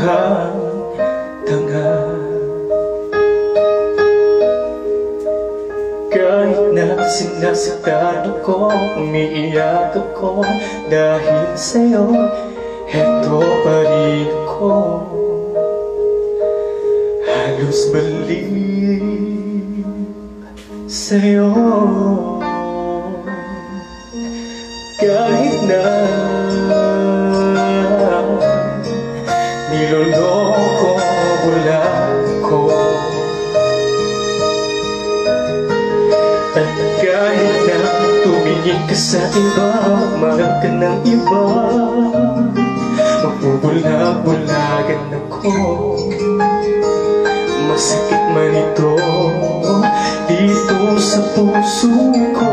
kang tanga. Kahit na sinasaktan ako, umiiyak ako dahil sa'yo, heto pa rin ako. Halos balik sa'yo. Kahit na niloloko mo lang ko, at kahit na tumingin ka sa iba, mahal ka ng iba, mapubulag-bulagan ako. Masakit man ito dito sa puso ko.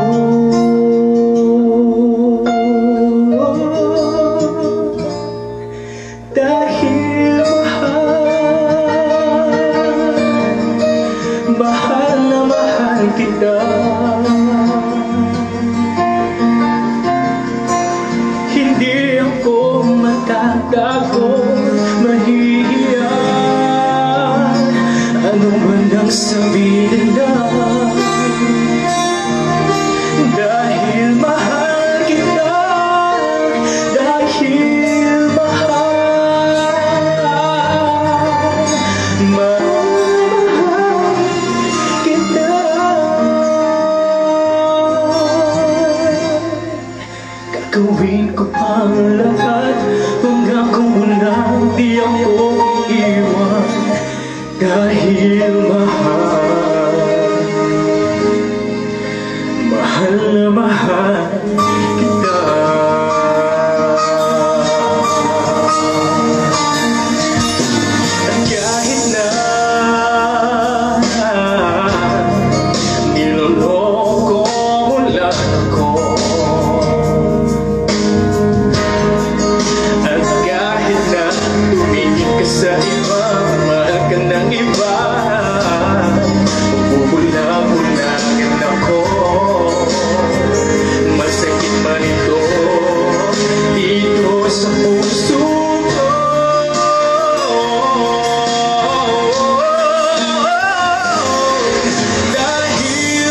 Dahil mahal na mahal kita. Hindi ako matatago, mahihiya. Ano man ang sabihin nila, dahil mahal kita, dahil mahal kita. Gagawin ko ang lahat, pangako mo lang di ako iiwan. Dahil mahal na mahal kita. At kahit na niloloko mo lang ako, at kahit na tumingin ka sa iba, mahal ka ng iba, mapubulag-bulagan ako. Masakit man ito dito sa puso ko. Dahil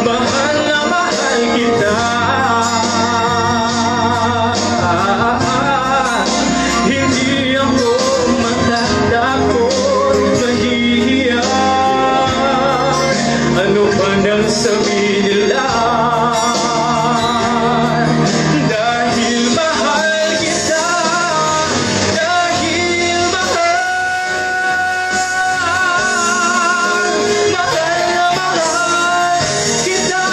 mahal na mahal kita. Hindi ako matatakot, mahihiya. Ano man ang sabihin nila, dahil mahal kita, dahil mahal na mahal kita.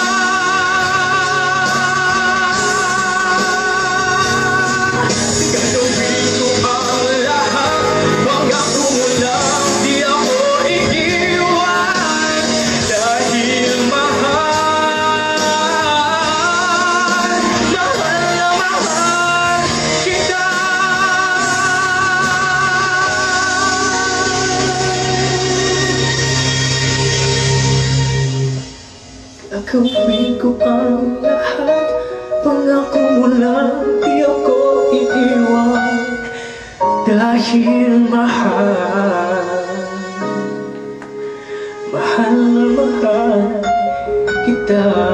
Gagawin ko ang lahat, pangako mo lang di ako iiwan. Dahil mahal na mahal kita. Gagawin ko ang lahat, pangako mo lang di ako iiwan. Dahil mahal na mahal kita.